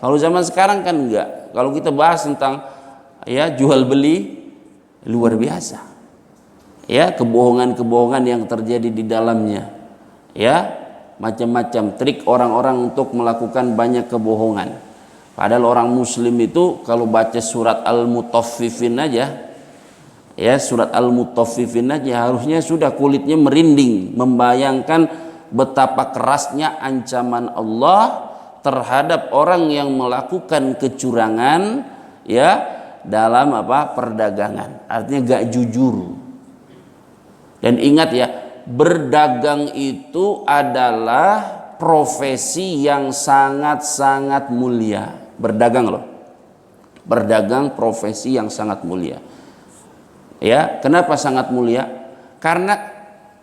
Kalau zaman sekarang kan enggak. Kalau kita bahas tentang ya jual beli, luar biasa. Ya, kebohongan-kebohongan yang terjadi di dalamnya. Ya, macam-macam trik orang-orang untuk melakukan banyak kebohongan. Padahal orang muslim itu kalau baca surat Al-Mutaffifin aja, ya surat Al-Mutaffifin aja harusnya sudah kulitnya merinding membayangkan betapa kerasnya ancaman Allah terhadap orang yang melakukan kecurangan ya dalam perdagangan, artinya gak jujur. Dan ingat ya, berdagang itu adalah profesi yang sangat-sangat mulia. Berdagang loh, berdagang profesi yang sangat mulia. Ya, kenapa sangat mulia? Karena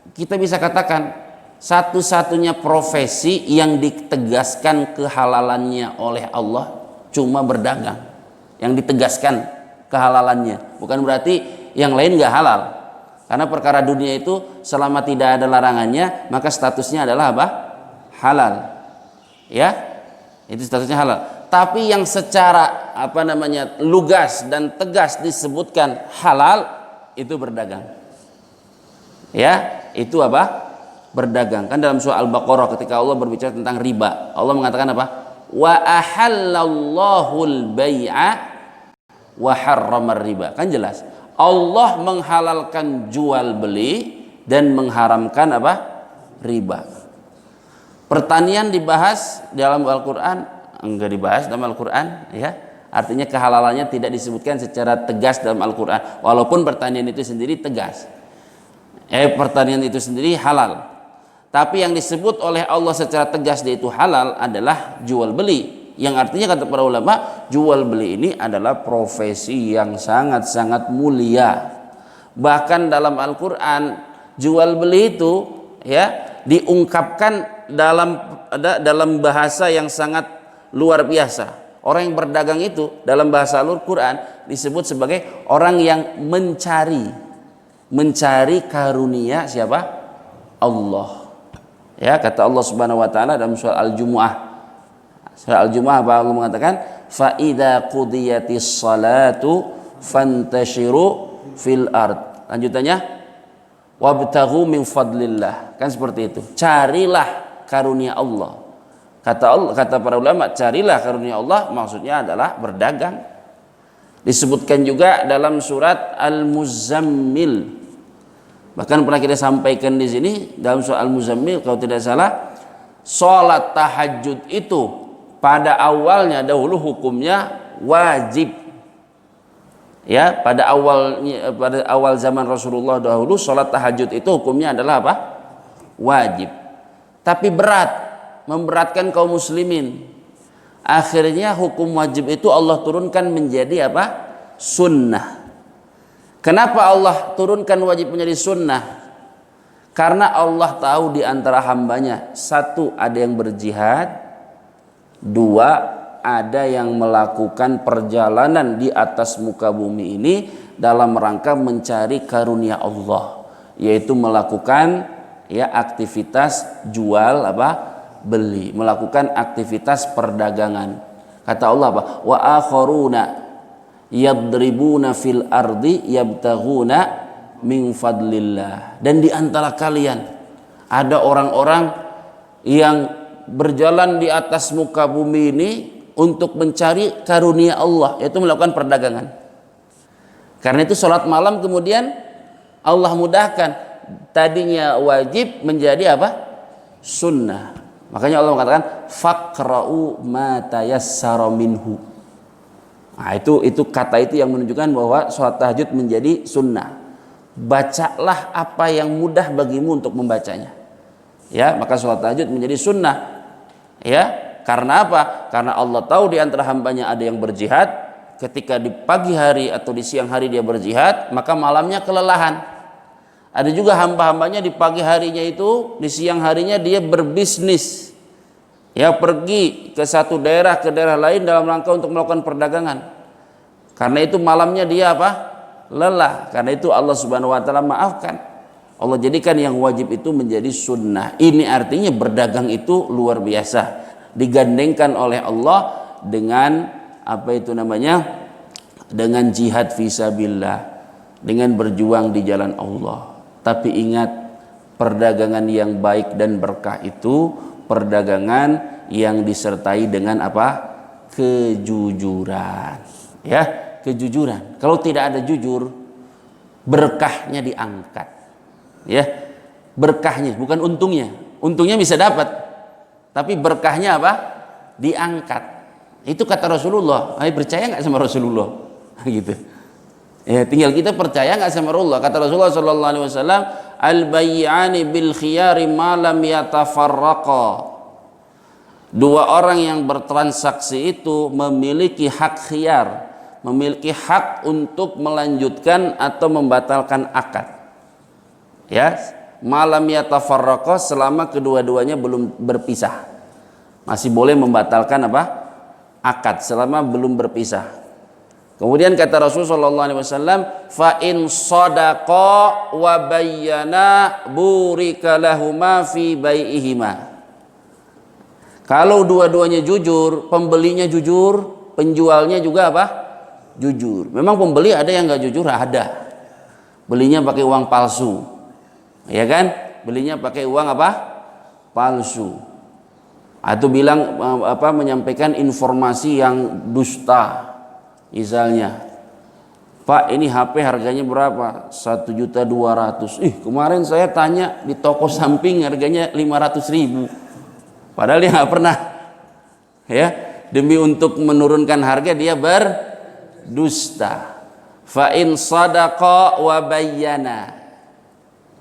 kita bisa katakan satu-satunya profesi yang ditegaskan kehalalannya oleh Allah cuma berdagang. Yang ditegaskan kehalalannya, bukan berarti yang lain nggak halal. Karena perkara dunia itu selama tidak ada larangannya maka statusnya adalah halal. Ya, itu statusnya halal. Tapi yang secara lugas dan tegas disebutkan halal itu berdagang. Ya, itu berdagang. Kan dalam surah Al-Baqarah ketika Allah berbicara tentang riba, Allah mengatakan apa? Wa ahallallahu al-bai'a wa harramar riba. Kan jelas. Allah menghalalkan jual beli dan mengharamkan riba. Pertanian dibahas dalam Al-Qur'an, enggak dibahas dalam Al-Qur'an, ya. Artinya kehalalannya tidak disebutkan secara tegas dalam Al-Qur'an, walaupun pertanian itu sendiri tegas. Pertanian itu sendiri halal. Tapi yang disebut oleh Allah secara tegas dia itu halal adalah jual beli. Yang artinya kata para ulama, jual beli ini adalah profesi yang sangat-sangat mulia. Bahkan dalam Al-Qur'an jual beli itu ya diungkapkan dalam bahasa yang sangat luar biasa. Orang yang berdagang itu dalam bahasa Al-Qur'an disebut sebagai orang yang mencari karunia siapa? Allah. Ya, kata Allah Subhanahu wa taala dalam surah Al-Jumu'ah. Surah Al-Jumu'ah Allah mengatakan fa idza qudiyatis salatu fantashiru fil ard. Lanjutannya wabtaghu min fadlillah. Kan seperti itu. Carilah karunia Allah. Kata para ulama, carilah karunia Allah maksudnya adalah berdagang. Disebutkan juga dalam surat Al-Muzammil. Bahkan pernah kita sampaikan di sini dalam surah Al-Muzammil kalau tidak salah, salat tahajud itu pada awalnya dahulu hukumnya wajib. Ya, pada awal zaman Rasulullah dahulu salat tahajud itu hukumnya adalah wajib. Tapi memberatkan kaum muslimin. Akhirnya hukum wajib itu Allah turunkan menjadi sunnah. Kenapa Allah turunkan wajib menjadi sunnah? Karena Allah tahu di antara hambanya, satu ada yang berjihad, dua ada yang melakukan perjalanan di atas muka bumi ini dalam rangka mencari karunia Allah, yaitu melakukan aktivitas jual beli, melakukan aktivitas perdagangan. Kata Allah wa akharuna yadribuna fil ardi yabtaghuna min fadlillah. Dan di antara kalian ada orang-orang yang berjalan di atas muka bumi ini untuk mencari karunia Allah, yaitu melakukan perdagangan. Karena itu sholat malam kemudian Allah mudahkan, tadinya wajib menjadi sunnah. Makanya Allah mengatakan faqra'u ma tayassara minhu. Nah, itu kata itu yang menunjukkan bahwa sholat tahajud menjadi sunnah. Bacalah apa yang mudah bagimu untuk membacanya. Ya, maka sholat tahajud menjadi sunnah. Ya, karena apa? Karena Allah tahu di antara hambanya ada yang berjihad. Ketika di pagi hari atau di siang hari dia berjihad, maka malamnya kelelahan. Ada juga hamba-hambanya di pagi harinya itu, di siang harinya dia berbisnis. Ya, pergi ke satu daerah ke daerah lain dalam rangka untuk melakukan perdagangan. Karena itu malamnya dia lelah. Karena itu Allah Subhanahu wa taala maafkan. Allah jadikan yang wajib itu menjadi sunnah. Ini artinya berdagang itu luar biasa. Digandengkan oleh Allah dengan apa itu namanya? Dengan jihad fisabilillah, dengan berjuang di jalan Allah. Tapi ingat, perdagangan yang baik dan berkah itu perdagangan yang disertai dengan apa? Kejujuran. Ya, kejujuran. Kalau tidak ada jujur, berkahnya diangkat. Ya, berkahnya bukan untungnya. Untungnya bisa dapat, tapi berkahnya apa? Diangkat. Itu kata Rasulullah. Ayo percaya nggak sama Rasulullah? Gitu. Ya, tinggal kita percaya nggak sama Rasulullah. Kata Rasulullah sallallahu alaihi wasallam, al-bayyani bil khiyari ma lam yatafarraqa. Dua orang yang bertransaksi itu memiliki hak khiyar, memiliki hak untuk melanjutkan atau membatalkan akad. Ya, malam yatafarraqa, selama kedua-duanya belum berpisah. Masih boleh membatalkan apa? Akad selama belum berpisah. Kemudian kata Rasulullah sallallahu alaihi wasallam, fa in sadaqa wa bayyana burika lahuma fi bai'ihima. Kalau dua-duanya jujur, pembelinya jujur, penjualnya juga apa? Jujur. Memang pembeli ada yang nggak jujur, ada. Belinya pakai uang palsu, ya kan? Belinya pakai uang apa? Palsu. Atau bilang apa? Menyampaikan informasi yang dusta. Misalnya, Pak, ini HP harganya berapa? 1.200.000. Kemarin saya tanya di toko samping harganya 500.000. Padahal dia nggak pernah, ya, demi untuk menurunkan harga dia berdusta. Fa in sadaqa wa bayyana.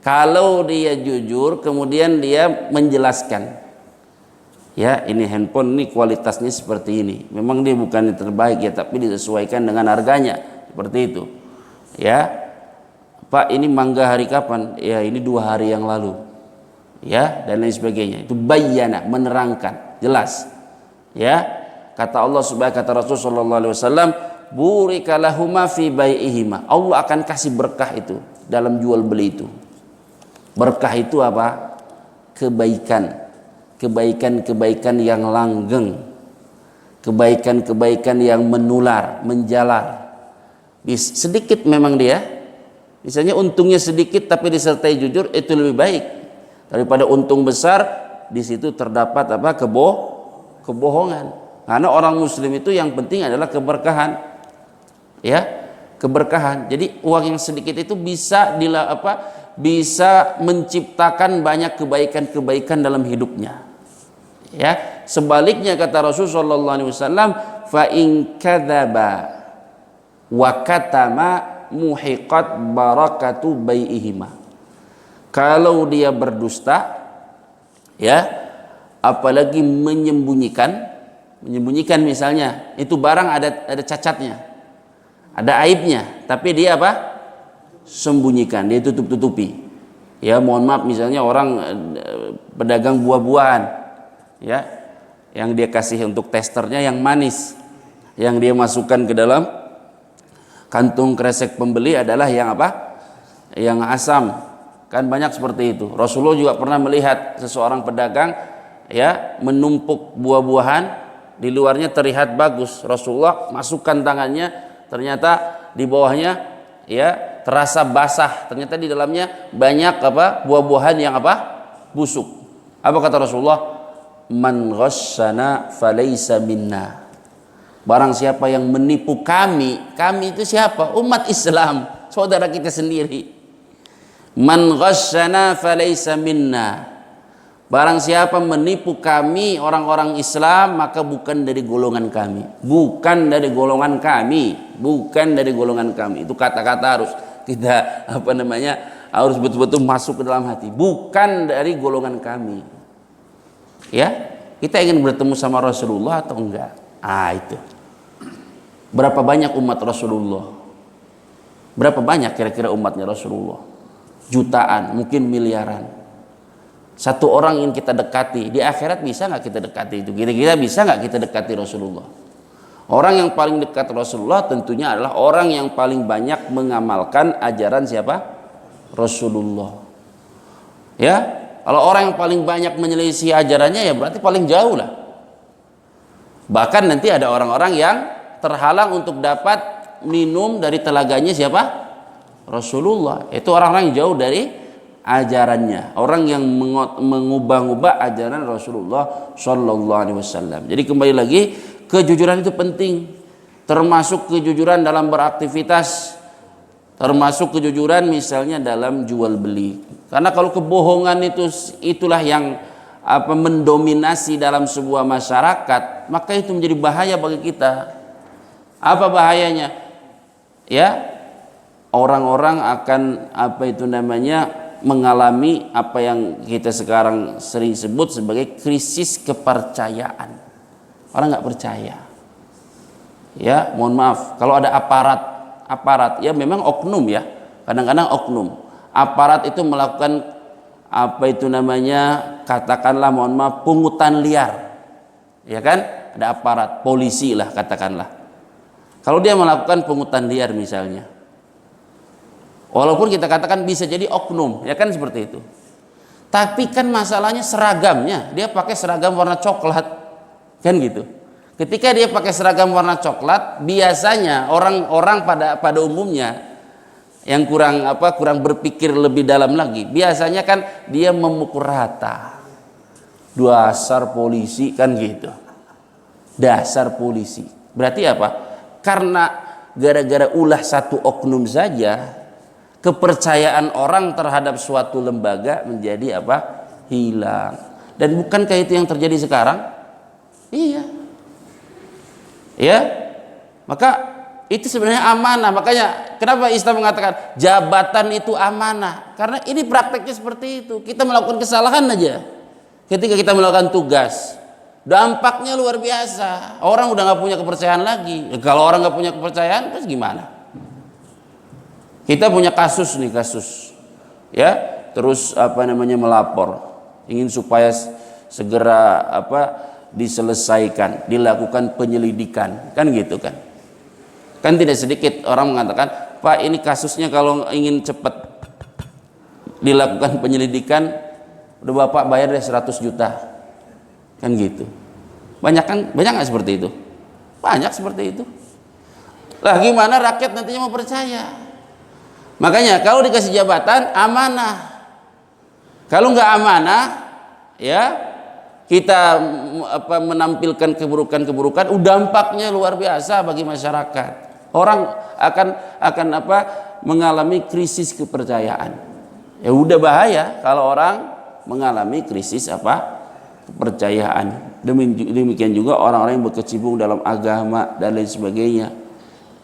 Kalau dia jujur kemudian dia menjelaskan, ya, ini handphone ini kualitasnya seperti ini. Memang dia bukan yang terbaik ya, tapi disesuaikan dengan harganya seperti itu. Ya, Pak, ini mangga hari kapan? Ya, ini 2 hari yang lalu. Ya, dan lain sebagainya. Itu bayyana, menerangkan, jelas. Ya, kata Allah subhanahu, kata Rasul sallallahu alaihi wasallam, burika lahuma fi bai'ihima. Allah akan kasih berkah itu dalam jual beli itu. Berkah itu apa? Kebaikan. Kebaikan-kebaikan yang langgeng, kebaikan-kebaikan yang menular, menjalar. Sedikit memang dia, misalnya untungnya sedikit tapi disertai jujur, itu lebih baik daripada untung besar di situ terdapat apa? Kebohongan. Karena orang muslim itu yang penting adalah keberkahan, ya, keberkahan. Jadi uang yang sedikit itu bisa bisa menciptakan banyak kebaikan-kebaikan dalam hidupnya. Ya, sebaliknya kata Rasulullah sallallahu alaihi wasallam, fa in kadzaba wa katama muhiqat barakatu bai'ihima. Kalau dia berdusta, ya, apalagi menyembunyikan misalnya itu barang ada cacatnya, ada aibnya, tapi dia apa? Sembunyikan, dia tutup-tutupi. Ya, mohon maaf, misalnya orang pedagang buah-buahan, ya, yang dia kasih untuk testernya yang manis, yang dia masukkan ke dalam kantung kresek pembeli adalah yang apa? Yang asam. Kan banyak seperti itu. Rasulullah juga pernah melihat seseorang pedagang, ya, menumpuk buah-buahan, di luarnya terlihat bagus. Rasulullah masukkan tangannya, ternyata di bawahnya, ya, terasa basah. Ternyata di dalamnya banyak apa? Buah-buahan yang apa? Busuk. Apa kata Rasulullah? Man ghasyana falaysa minna. Barang siapa yang menipu kami itu siapa? Umat Islam, saudara kita sendiri. Man ghasyana falaysa minna. Barang siapa menipu kami orang-orang Islam, maka bukan dari golongan kami. Bukan dari golongan kami, bukan dari golongan kami. Itu kata-kata harus kita harus betul-betul masuk ke dalam hati. Bukan dari golongan kami. Ya, kita ingin bertemu sama Rasulullah atau enggak? Itu. Berapa banyak umat Rasulullah? Berapa banyak kira-kira umatnya Rasulullah? Jutaan, mungkin miliaran. Satu orang yang kita dekati di akhirat, bisa nggak kita dekati itu? Kira-kira bisa nggak kita dekati Rasulullah? Orang yang paling dekat Rasulullah tentunya adalah orang yang paling banyak mengamalkan ajaran siapa? Rasulullah. Ya, kalau orang yang paling banyak menyelisih ajarannya, ya berarti paling jauh lah. Bahkan nanti ada orang-orang yang terhalang untuk dapat minum dari telaganya siapa? Rasulullah. Itu orang-orang yang jauh dari ajarannya, orang yang mengubah-ubah ajaran Rasulullah Shallallahu Alaihi Wasallam. Jadi kembali lagi, kejujuran itu penting, termasuk kejujuran dalam beraktivitas, termasuk kejujuran misalnya dalam jual beli. Karena kalau kebohongan itulah yang mendominasi dalam sebuah masyarakat, maka itu menjadi bahaya bagi kita. Apa bahayanya? Ya, orang-orang akan mengalami apa yang kita sekarang sering sebut sebagai krisis kepercayaan. Orang nggak percaya. Ya, mohon maaf, kalau ada aparat, ya memang oknum ya, kadang-kadang oknum. Aparat itu melakukan katakanlah mohon maaf, pungutan liar, ya kan? Ada aparat, polisi lah katakanlah. Kalau dia melakukan pungutan liar misalnya, walaupun kita katakan bisa jadi oknum, ya kan seperti itu. Tapi kan masalahnya seragamnya, dia pakai seragam warna coklat, kan gitu. Ketika dia pakai seragam warna coklat, biasanya orang-orang pada umumnya yang kurang berpikir lebih dalam lagi, biasanya kan dia memukul rata. Dasar polisi, kan gitu. Dasar polisi. Berarti apa? Karena gara-gara ulah satu oknum saja, kepercayaan orang terhadap suatu lembaga menjadi hilang. Dan bukankah itu yang terjadi sekarang? Iya. Ya. Maka itu sebenarnya amanah. Makanya kenapa Islam mengatakan jabatan itu amanah? Karena ini prakteknya seperti itu. Kita melakukan kesalahan aja ketika kita melakukan tugas, dampaknya luar biasa. Orang udah nggak punya kepercayaan lagi. Kalau orang nggak punya kepercayaan, terus gimana? Kita punya kasus, ya, terus melapor, ingin supaya segera diselesaikan, dilakukan penyelidikan, kan gitu kan? Kan tidak sedikit orang mengatakan, Pak, ini kasusnya kalau ingin cepat dilakukan penyelidikan, udah Bapak bayar deh 100 juta, kan gitu. Banyak nggak seperti itu? Banyak seperti itu. Lah gimana rakyat nantinya mau percaya? Makanya kalau dikasih jabatan amanah. Kalau nggak amanah, ya kita menampilkan keburukan-keburukan, dampaknya luar biasa bagi masyarakat. Orang akan mengalami krisis kepercayaan. Ya udah bahaya kalau orang mengalami krisis kepercayaan. Demikian juga orang-orang yang berkecimpung dalam agama dan lain sebagainya.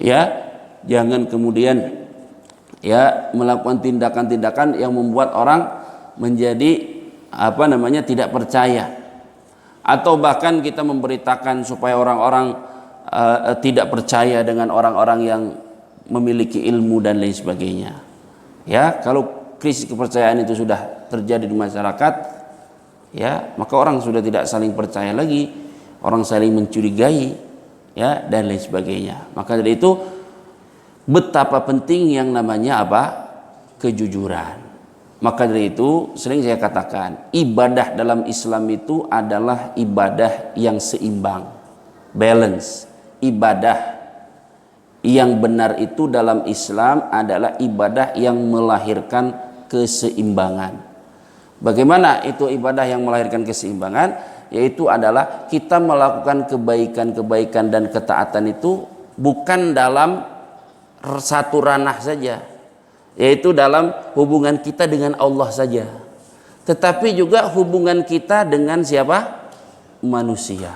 Ya, jangan kemudian ya melakukan tindakan-tindakan yang membuat orang menjadi tidak percaya, atau bahkan kita memberitakan supaya orang-orang tidak percaya dengan orang-orang yang memiliki ilmu dan lain sebagainya. Ya, kalau krisis kepercayaan itu sudah terjadi di masyarakat, ya maka orang sudah tidak saling percaya lagi, orang saling mencurigai, ya, dan lain sebagainya. Maka dari itu betapa penting yang namanya kejujuran. Maka dari itu sering saya katakan, ibadah dalam Islam itu adalah ibadah yang seimbang, balance. Ibadah yang benar itu dalam Islam adalah ibadah yang melahirkan keseimbangan. Bagaimana itu ibadah yang melahirkan keseimbangan? Yaitu adalah kita melakukan kebaikan-kebaikan dan ketaatan itu bukan dalam satu ranah saja, yaitu dalam hubungan kita dengan Allah saja, tetapi juga hubungan kita dengan siapa? Manusia.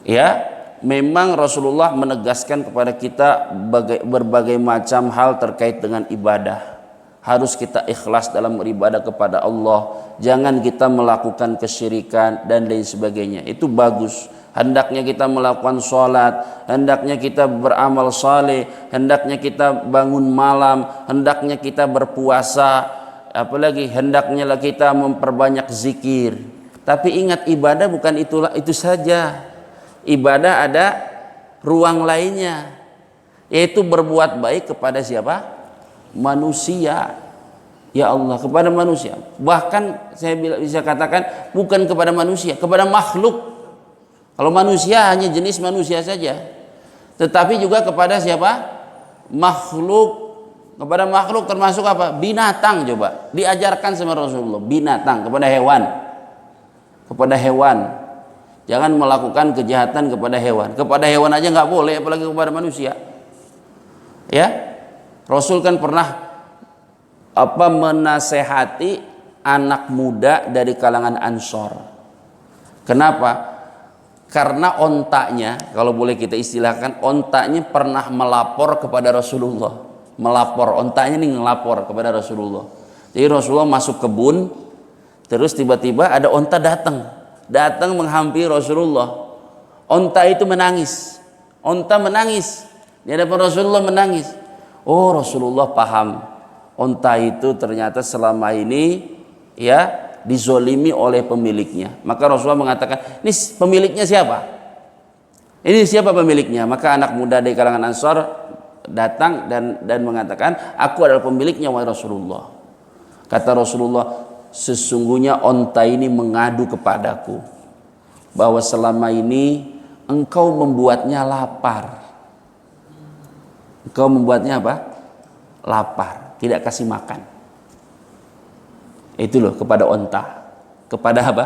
Ya, memang Rasulullah menegaskan kepada kita berbagai macam hal terkait dengan ibadah. Harus kita ikhlas dalam beribadah kepada Allah. Jangan kita melakukan kesyirikan dan lain sebagainya. Itu bagus. Hendaknya kita melakukan sholat, hendaknya kita beramal saleh, hendaknya kita bangun malam, hendaknya kita berpuasa, apalagi hendaknya kita memperbanyak zikir. Tapi ingat, ibadah bukan itu saja. Ibadah ada ruang lainnya, yaitu berbuat baik kepada siapa? Manusia. Ya Allah, kepada manusia. Bahkan saya bisa katakan bukan kepada manusia, kepada makhluk. Kalau manusia hanya jenis manusia saja, tetapi juga kepada siapa? Makhluk. Kepada makhluk termasuk apa? Binatang. Coba diajarkan sama Rasulullah, binatang, kepada hewan. Kepada hewan. Jangan melakukan kejahatan kepada hewan. Kepada hewan aja nggak boleh, apalagi kepada manusia. Ya, Rasul kan pernah menasehati anak muda dari kalangan Ansor. Kenapa? Karena ontaknya, kalau boleh kita istilahkan, ontaknya pernah melapor kepada Rasulullah. Melapor, ontaknya nih ngelapor kepada Rasulullah. Jadi Rasulullah masuk kebun, terus tiba-tiba ada onta datang menghampiri Rasulullah. Onta itu menangis. Onta menangis. Di hadapan Rasulullah menangis. Oh, Rasulullah paham. Onta itu ternyata selama ini ya dizolimi oleh pemiliknya. Maka Rasulullah mengatakan, ini pemiliknya siapa? Ini siapa pemiliknya? Maka anak muda dari kalangan Ansor datang dan mengatakan, aku adalah pemiliknya wahai Rasulullah. Kata Rasulullah, sesungguhnya onta ini mengadu kepadaku bahwa selama ini engkau membuatnya lapar. Engkau membuatnya apa? Lapar, tidak kasih makan. Itu loh kepada onta. Kepada apa?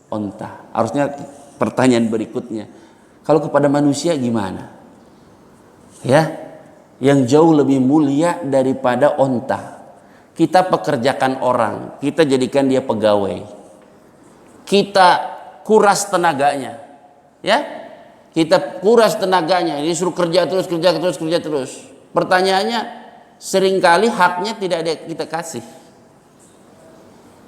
Onta. Harusnya pertanyaan berikutnya, kalau kepada manusia gimana? Ya, yang jauh lebih mulia daripada onta. Kita pekerjakan orang, kita jadikan dia pegawai, kita kuras tenaganya, ya, kita kuras tenaganya, ini suruh kerja terus. Pertanyaannya, seringkali haknya tidak ada kita kasih.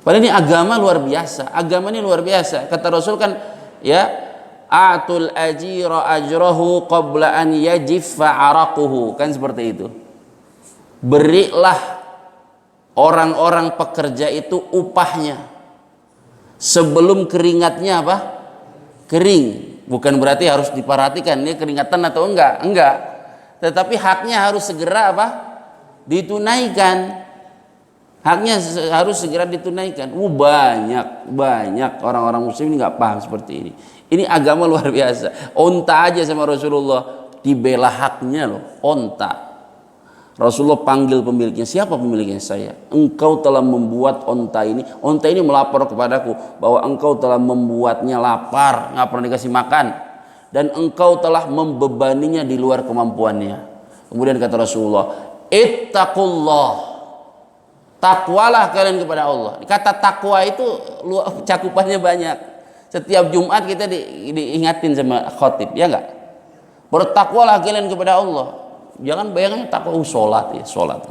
Padahal ini agama luar biasa. Agama ini luar biasa. Kata Rasul kan, ya, atul ajira ajrahu qabla an yajiffa araquhu, kan seperti itu. Berilah orang-orang pekerja itu upahnya sebelum keringatnya apa? Kering. Bukan berarti harus diperhatikan ini keringatan atau enggak. Tetapi haknya harus segera apa? Ditunaikan. Haknya harus segera ditunaikan. Banyak orang-orang muslim ini nggak paham seperti ini. Ini agama luar biasa. Onta aja sama Rasulullah dibela haknya loh. Onta. Rasulullah panggil pemiliknya. Siapa pemiliknya? Saya. Engkau telah membuat onta ini. Onta ini melapor kepadaku bahwa engkau telah membuatnya lapar, nggak pernah dikasih makan, dan engkau telah membebaninya di luar kemampuannya. Kemudian kata Rasulullah, ittaqullah. Takwalah kalian kepada Allah. Kata takwa itu cakupannya banyak. Setiap Jumat kita diingatin sama khotib, ya enggak? Bertakwalah kalian kepada Allah. Jangan bayangannya takwa sholat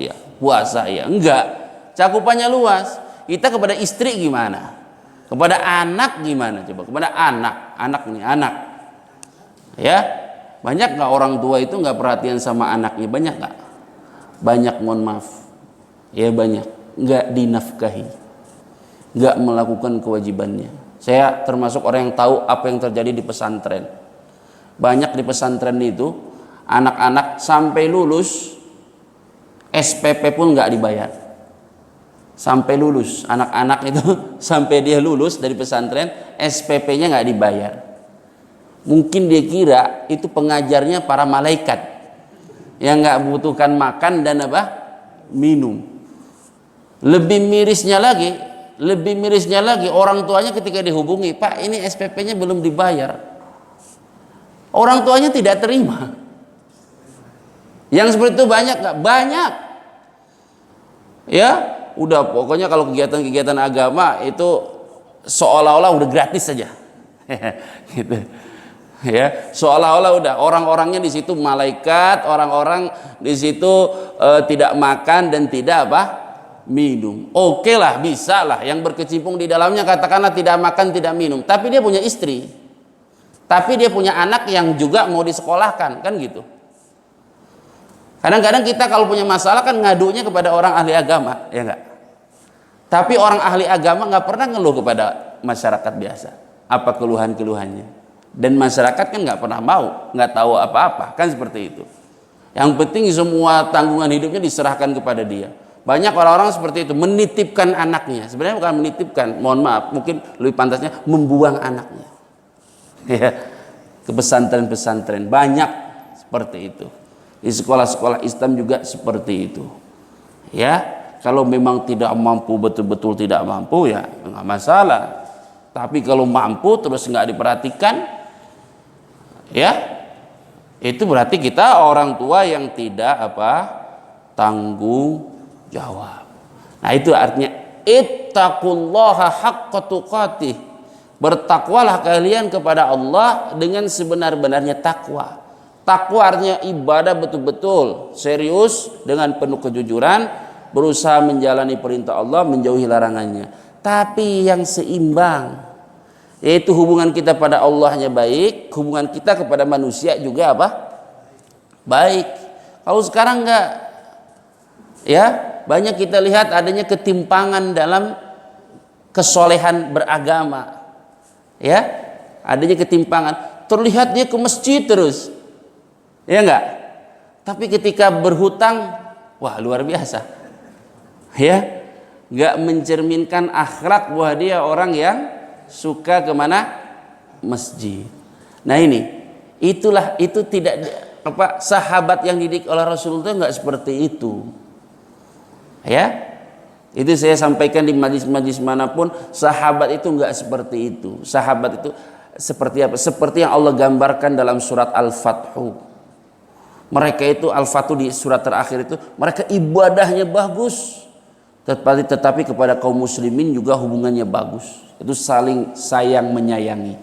ya, puasa ya, enggak. Cakupannya luas. Kita kepada istri gimana? Kepada anak gimana? Coba kepada anak. Ya, banyak nggak orang tua itu nggak perhatian sama anaknya? Banyak nggak? Banyak, mohon maaf. Ya banyak, nggak dinafkahi, nggak melakukan kewajibannya. Saya termasuk orang yang tahu apa yang terjadi di pesantren. Banyak di pesantren itu anak-anak sampai lulus SPP pun nggak dibayar. Sampai lulus anak-anak itu sampai dia lulus dari pesantren SPP-nya nggak dibayar. Mungkin dia kira itu pengajarnya para malaikat yang nggak butuhkan makan dan apa? Minum. Lebih mirisnya lagi orang tuanya ketika dihubungi, Pak ini SPP-nya belum dibayar. Orang tuanya tidak terima. Yang seperti itu banyak nggak? Banyak. Ya, udah pokoknya kalau kegiatan-kegiatan agama itu seolah-olah udah gratis saja. Gitu. Ya, seolah-olah udah orang-orangnya di situ malaikat, orang-orang di situ tidak makan dan tidak apa? Minum. Oke lah, bisa lah yang berkecimpung di dalamnya katakanlah tidak makan, tidak minum, tapi dia punya istri. Tapi dia punya anak yang juga mau disekolahkan, kan gitu. Kadang-kadang kita kalau punya masalah kan ngadunya kepada orang ahli agama, ya enggak? Tapi orang ahli agama nggak pernah ngeluh kepada masyarakat biasa. Apa keluhan-keluhannya? Dan masyarakat kan nggak pernah mau, nggak tahu apa-apa, kan seperti itu. Yang penting semua tanggungan hidupnya diserahkan kepada dia. Banyak orang-orang seperti itu menitipkan anaknya. Sebenarnya bukan menitipkan, mohon maaf, mungkin lebih pantasnya membuang anaknya. Ya, ke pesantren-pesantren banyak seperti itu. Di sekolah-sekolah Islam juga seperti itu. Ya, kalau memang tidak mampu, betul-betul tidak mampu, ya nggak masalah. Tapi kalau mampu terus nggak diperhatikan, ya itu berarti kita orang tua yang tidak tanggung jawab. Nah, itu artinya ittaqullaha haqqa tuqatih. Bertakwalah kalian kepada Allah dengan sebenar-benarnya takwa. Takwa artinya ibadah betul-betul serius dengan penuh kejujuran, berusaha menjalani perintah Allah, menjauhi larangannya. Tapi yang seimbang, yaitu hubungan kita pada Allahnya baik, hubungan kita kepada manusia juga baik. Kalau sekarang enggak, ya banyak kita lihat adanya ketimpangan dalam kesolehan beragama. Ya, adanya ketimpangan. Terlihat dia ke masjid terus, ya enggak? Tapi ketika berhutang, wah luar biasa. Ya, enggak mencerminkan akhlak bahwa dia orang yang suka kemana? Masjid. Nah itu tidak sahabat yang didik oleh Rasulullah enggak seperti itu. Ya, itu saya sampaikan di majlis-majlis manapun, sahabat itu enggak seperti itu. Sahabat itu seperti apa? Seperti yang Allah gambarkan dalam surat Al-Fathu. Mereka itu Al-Fathu di surat terakhir itu, mereka ibadahnya bagus, tetapi kepada kaum muslimin juga hubungannya bagus. Itu saling sayang menyayangi.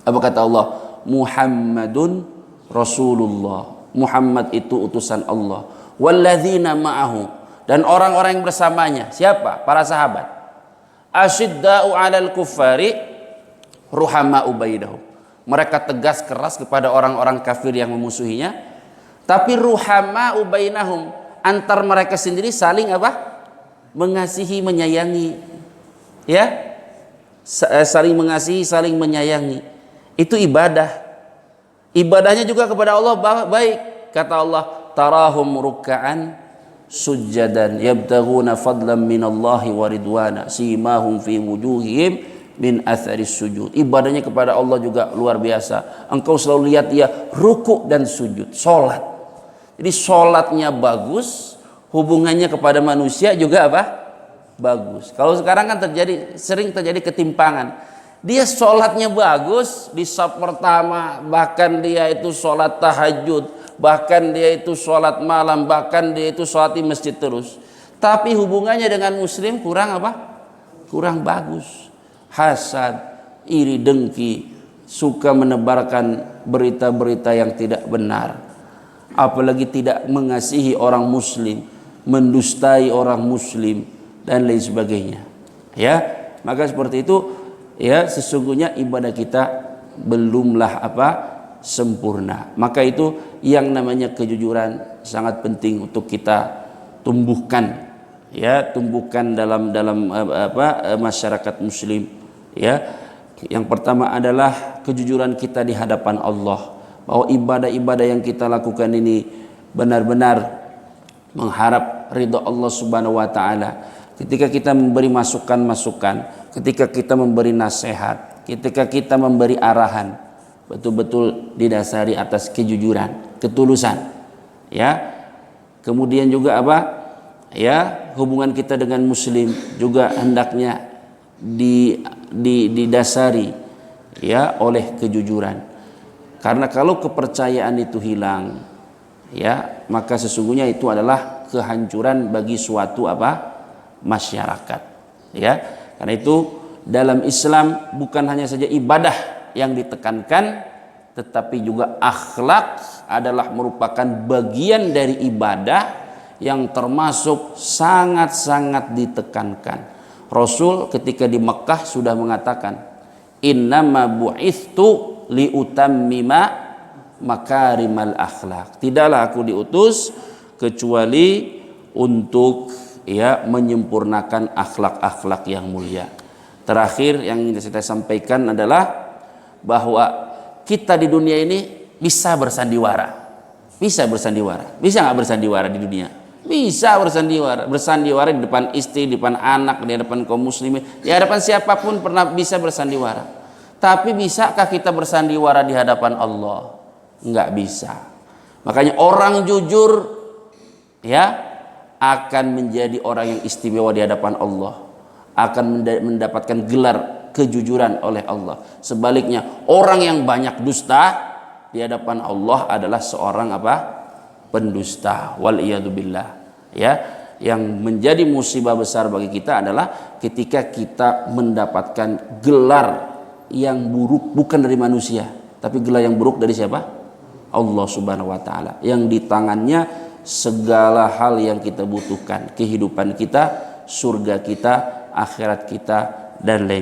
Apa kata Allah? Muhammadun Rasulullah. Muhammad itu utusan Allah. Walladzina ma'ahu, dan orang-orang yang bersamanya. Siapa? Para sahabat. Asyidda'u 'alal kuffari ruhama'u bainahum. Mereka tegas keras kepada orang-orang kafir yang memusuhinya, tapi ruhama'u bainahum, antar mereka sendiri saling mengasihi, menyayangi. Ya? Saling mengasihi, saling menyayangi. Itu ibadah. Ibadahnya juga kepada Allah baik. Kata Allah, tarahum ruk'an sujjadan yabtaghuna fadlan minallahi wa ridwana simahum fi wujuhihim min atharis sujud. Ibadahnya kepada Allah juga luar biasa. Engkau selalu lihat dia ruku dan sujud, salat. Jadi salatnya bagus, hubungannya kepada manusia juga bagus. Kalau sekarang kan sering terjadi ketimpangan. Dia salatnya bagus di saf pertama, bahkan dia itu salat tahajud, bahkan dia itu sholat malam, bahkan dia itu sholat di masjid terus. Tapi hubungannya dengan muslim kurang kurang bagus. Hasad, iri dengki, suka menebarkan berita-berita yang tidak benar. Apalagi tidak mengasihi orang muslim, mendustai orang muslim dan lain sebagainya. Ya, maka seperti itu, ya sesungguhnya ibadah kita belumlah sempurna. Maka itu yang namanya kejujuran sangat penting untuk kita tumbuhkan, ya, tumbuhkan dalam masyarakat muslim, ya. Yang pertama adalah kejujuran kita di hadapan Allah, bahwa ibadah-ibadah yang kita lakukan ini benar-benar mengharap ridha Allah Subhanahu wa taala. Ketika kita memberi masukan-masukan, ketika kita memberi nasihat, ketika kita memberi arahan, betul-betul didasari atas kejujuran, ketulusan, ya. Kemudian juga ya, hubungan kita dengan muslim juga hendaknya didasari, ya, oleh kejujuran. Karena kalau kepercayaan itu hilang, ya, maka sesungguhnya itu adalah kehancuran bagi suatu masyarakat, ya. Karena itu dalam Islam bukan hanya saja ibadah yang ditekankan, tetapi juga akhlak adalah merupakan bagian dari ibadah yang termasuk sangat-sangat ditekankan. Rasul ketika di Mekah sudah mengatakan, innama bu'ithtu liutammima makarimal akhlak. Tidaklah aku diutus kecuali untuk, ya, menyempurnakan akhlak-akhlak yang mulia. Terakhir yang ingin saya sampaikan adalah bahwa kita di dunia ini bisa bersandiwara. Bisa bersandiwara. Bisa nggak bersandiwara di dunia? Bisa bersandiwara. Bersandiwara di depan istri, di depan anak, di depan kaum muslimin, di hadapan siapapun pernah bisa bersandiwara. Tapi bisakah kita bersandiwara di hadapan Allah? Enggak bisa. Makanya orang jujur ya akan menjadi orang yang istimewa di hadapan Allah, akan mendapatkan gelar kejujuran oleh Allah. Sebaliknya, orang yang banyak dusta di hadapan Allah adalah seorang apa? Pendusta. Wal iyadu billah. Ya, yang menjadi musibah besar bagi kita adalah ketika kita mendapatkan gelar yang buruk bukan dari manusia, tapi gelar yang buruk dari siapa? Allah Subhanahu wa taala. Yang di tangannya segala hal yang kita butuhkan, kehidupan kita, surga kita, akhirat kita, dan lain